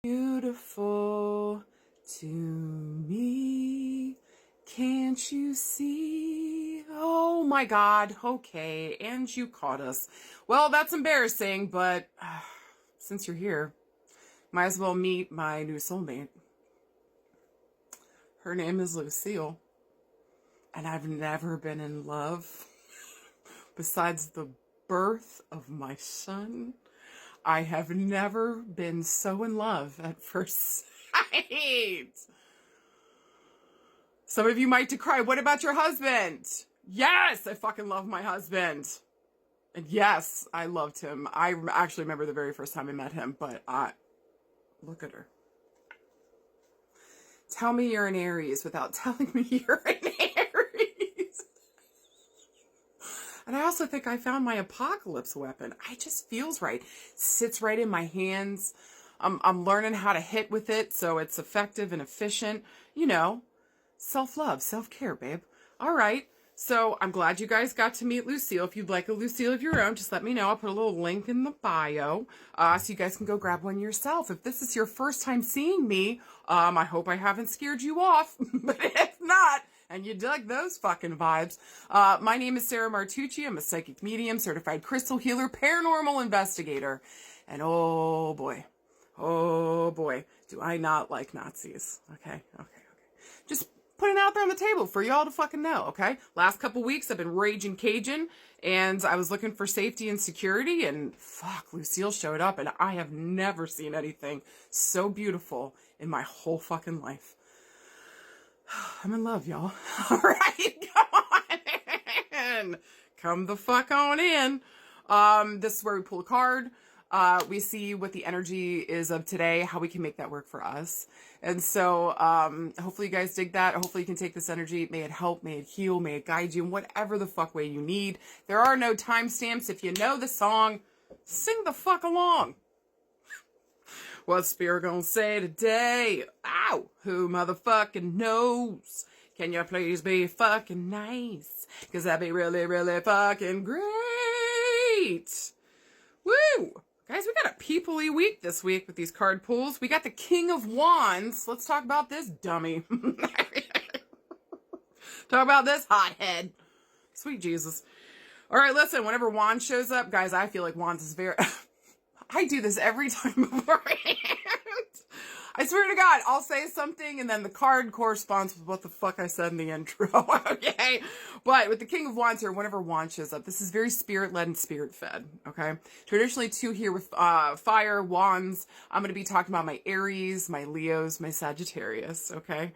Beautiful to me. Can't you see? Oh my God. Okay. And you caught us. Well, that's embarrassing, but since you're here, might as well meet my new soulmate. Her name is Lucille. And I've never been in love besides the birth of my son. I have never been so in love at first sight. Some of you might decry, what about your husband? Yes, I fucking love my husband. And yes, I loved him. I actually remember the very first time I met him, but look at her. Tell me you're an Aries without telling me you're an Aries. And I also think I found my apocalypse weapon. It just feels right. Sits right in my hands. I'm learning how to hit with it so it's effective and efficient. You know, self-love, self-care, babe. All right. So I'm glad you guys got to meet Lucille. If you'd like a Lucille of your own, just let me know. I'll put a little link in the bio so you guys can go grab one yourself. If this is your first time seeing me, I hope I haven't scared you off. But if not, and you dug those fucking vibes, my name is Sarah Martucci. I'm a psychic medium, certified crystal healer, paranormal investigator. And oh boy, do I not like Nazis. Okay. Just putting it out there on the table for y'all to fucking know, okay? Last couple weeks, I've been raging Cajun, and I was looking for safety and security, and fuck, Lucille showed up, and I have never seen anything so beautiful in my whole fucking life. I'm in love, y'all. All right, come on in. Come the fuck on in. This is where we pull a card. We see what the energy is of today, how we can make that work for us. And so, hopefully you guys dig that. Hopefully you can take this energy. May it help, may it heal, may it guide you in whatever the fuck way you need. There are no timestamps. If you know the song, sing the fuck along. What's Spirit gonna say today? Ow! Who motherfucking knows? Can you please be fucking nice? 'Cause that'd be really, really fucking great. Woo! Guys, we got a people-y week this week with these card pulls. We got the King of Wands. Let's talk about this dummy. Talk about this hothead. Sweet Jesus. All right, listen, whenever Wands shows up, guys, I feel like Wands is very... I do this every time beforehand. I swear to God, I'll say something and then the card corresponds with what the fuck I said in the intro, okay? But with the King of Wands here, whenever Wand shows up, this is very spirit-led and spirit-fed, okay? Traditionally, too, here with fire, wands, I'm going to be talking about my Aries, my Leos, my Sagittarius, okay?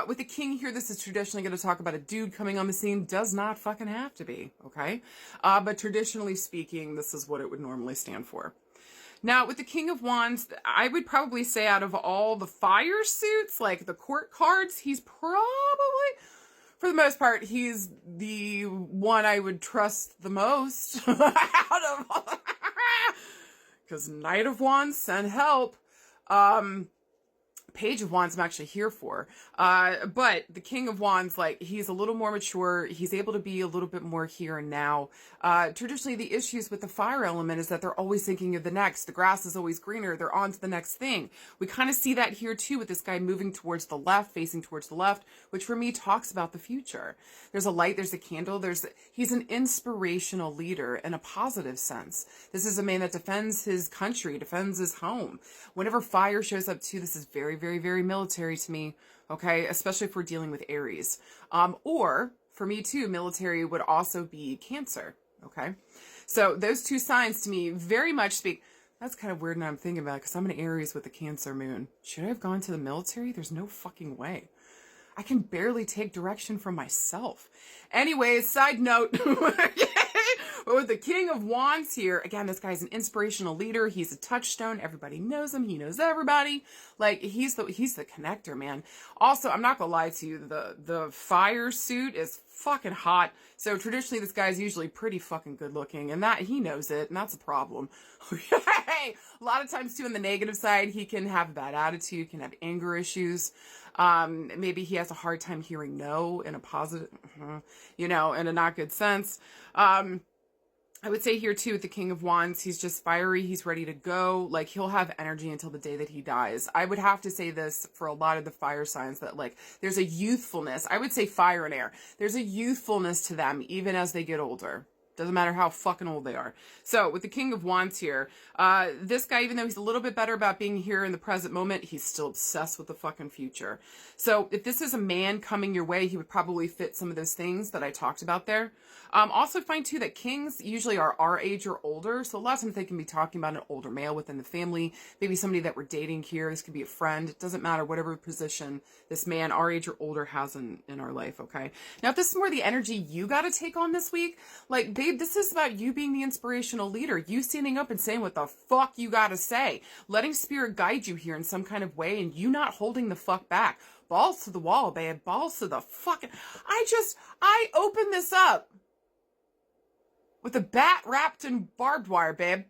With the King here, this is traditionally going to talk about a dude coming on the scene. Does not fucking have to be, okay? But traditionally speaking, this is what it would normally stand for. Now, with the King of Wands, I would probably say out of all the fire suits, like the court cards, he's probably, for the most part, he's the one I would trust the most out of all. Because Knight of Wands, send help. Page of Wands I'm actually here for. But the King of Wands, like, he's a little more mature. He's able to be a little bit more here and now. Traditionally, the issues with the fire element is that they're always thinking of the next. The grass is always greener. They're on to the next thing. We kind of see that here, too, with this guy moving towards the left, facing towards the left, which for me talks about the future. There's a light, there's a candle, he's an inspirational leader in a positive sense. This is a man that defends his country, defends his home. Whenever fire shows up, too, this is very, very, very military to me, okay? Especially if we're dealing with Aries. Or, for me, too, military would also be Cancer, okay? So those two signs to me very much speak. That's kind of weird now I'm thinking about it because I'm an Aries with a Cancer moon. Should I have gone to the military? There's no fucking way. I can barely take direction from myself. Anyways, side note. But with the King of Wands here, again, this guy's an inspirational leader. He's a touchstone. Everybody knows him. He knows everybody. Like, he's the connector, man. Also, I'm not gonna lie to you, the fire suit is fucking hot. So traditionally, this guy's usually pretty fucking good looking, and that he knows it, and that's a problem. A lot of times, too, on the negative side, he can have a bad attitude, can have anger issues. Maybe he has a hard time hearing no in a positive, in a not good sense. I would say here too with the King of Wands, he's just fiery. He's ready to go. Like he'll have energy until the day that he dies. I would have to say this for a lot of the fire signs that like there's a youthfulness. I would say fire and air. There's a youthfulness to them even as they get older. Doesn't matter how fucking old they are. So with the King of Wands here, this guy, even though he's a little bit better about being here in the present moment, he's still obsessed with the fucking future. So if this is a man coming your way, he would probably fit some of those things that I talked about there. Also find too that kings usually are our age or older. So a lot of times they can be talking about an older male within the family, maybe somebody that we're dating here. This could be a friend. It doesn't matter whatever position this man our age or older has in our life. Okay. Now, if this is more the energy you got to take on this week, like, babe, this is about you being the inspirational leader, you standing up and saying what the fuck you got to say, letting spirit guide you here in some kind of way, and you not holding the fuck back. Balls to the wall, babe. Balls to the fucking... I opened this up with a bat wrapped in barbed wire, babe.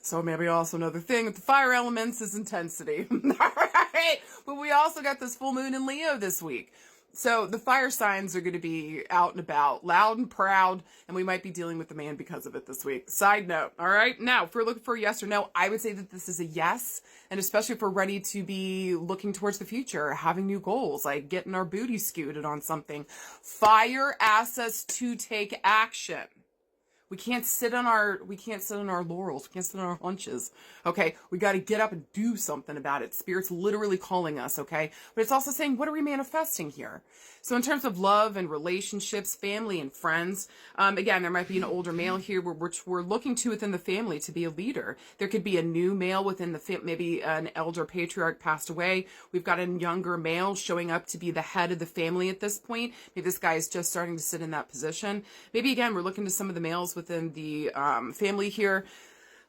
So maybe also another thing with the fire elements is intensity. All right. But we also got this full moon in Leo this week. So the fire signs are going to be out and about, loud and proud, and we might be dealing with the man because of it this week. Side note, all right? Now, if we're looking for a yes or no, I would say that this is a yes, and especially if we're ready to be looking towards the future, having new goals, like getting our booty scooted on something. Fire asks us to take action. We can't sit on our laurels. We can't sit on our haunches. Okay. We got to get up and do something about it. Spirit's literally calling us. Okay. But it's also saying, what are we manifesting here? So in terms of love and relationships, family and friends, again, there might be an older male here which we're looking to within the family to be a leader. There could be a new male within the family, maybe an elder patriarch passed away. We've got a younger male showing up to be the head of the family at this point. Maybe this guy is just starting to sit in that position. Maybe again, we're looking to some of the males within the family here.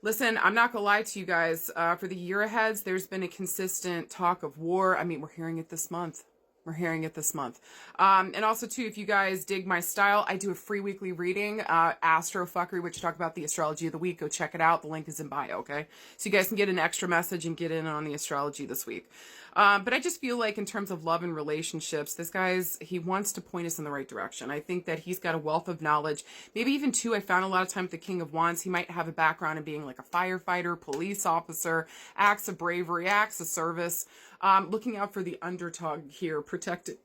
Listen, I'm not gonna lie to you guys. For the year ahead, there's been a consistent talk of war. I mean, we're hearing it this month. And also too, if you guys dig my style, I do a free weekly reading, Astro Fuckery, which talk about the astrology of the week. Go check it out. The link is in bio, okay? So you guys can get an extra message and get in on the astrology this week. But I just feel like in terms of love and relationships, this he wants to point us in the right direction. I think that he's got a wealth of knowledge. Maybe even too, I found a lot of time with the King of Wands, he might have a background in being like a firefighter, police officer, acts of bravery, acts of service, looking out for the underdog here, protecting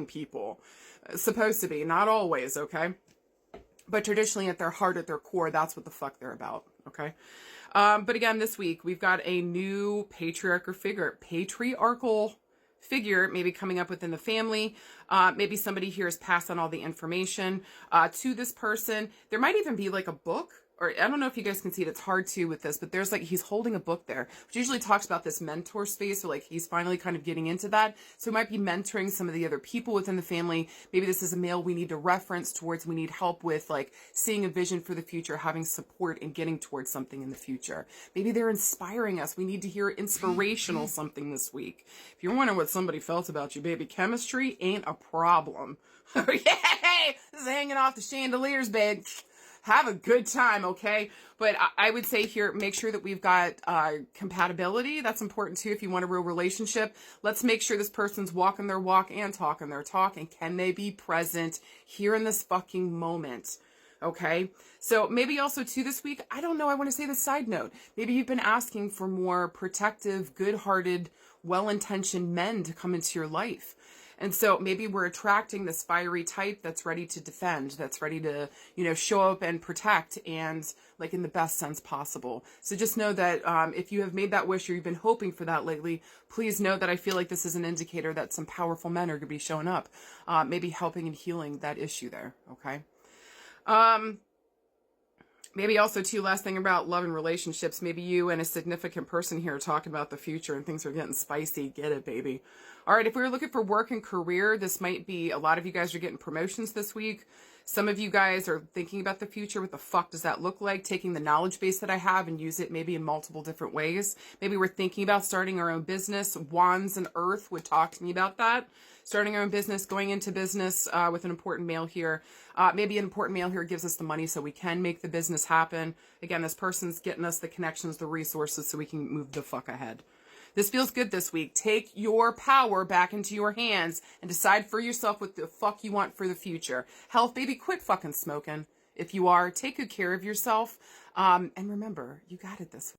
people. Supposed to be, not always, okay? But traditionally at their heart, at their core, that's what the fuck they're about, okay? But again, this week, we've got a new patriarchal figure maybe coming up within the family. Maybe somebody here has passed on all the information to this person. There might even be like a book, or I don't know if you guys can see it. It's hard to with this, but there's like, he's holding a book there, which usually talks about this mentor space. So like he's finally kind of getting into that. So he might be mentoring some of the other people within the family. Maybe this is a male we need to reference towards. We need help with like seeing a vision for the future, having support and getting towards something in the future. Maybe they're inspiring us. We need to hear inspirational something this week. If you're wondering what somebody felt about you, baby, chemistry ain't a problem. Yay! This is hanging off the chandeliers, babe. Have a good time, okay? But I would say here, make sure that we've got compatibility. That's important too if you want a real relationship. Let's make sure this person's walking their walk and talking their talk. And can they be present here in this fucking moment? Okay? So maybe also too this week, I don't know, I want to say the side note. Maybe you've been asking for more protective, good-hearted, well-intentioned men to come into your life. And so maybe we're attracting this fiery type that's ready to defend, that's ready to, show up and protect, and like in the best sense possible. So just know that if you have made that wish or you've been hoping for that lately, please know that I feel like this is an indicator that some powerful men are going to be showing up, maybe helping and healing that issue there. Okay. Maybe also too, last thing about love and relationships, maybe you and a significant person here are talking about the future and things are getting spicy. Get it, baby. All right, if we were looking for work and career, this might be, a lot of you guys are getting promotions this week. Some of you guys are thinking about the future. What the fuck does that look like? Taking the knowledge base that I have and use it maybe in multiple different ways. Maybe we're thinking about starting our own business. Wands and Earth would talk to me about that. Starting our own business, going into business with an important male here. Maybe an important male here gives us the money so we can make the business happen. Again, this person's getting us the connections, the resources so we can move the fuck ahead. This feels good this week. Take your power back into your hands and decide for yourself what the fuck you want for the future. Health, baby, quit fucking smoking. If you are, take good care of yourself. And remember, you got it this week.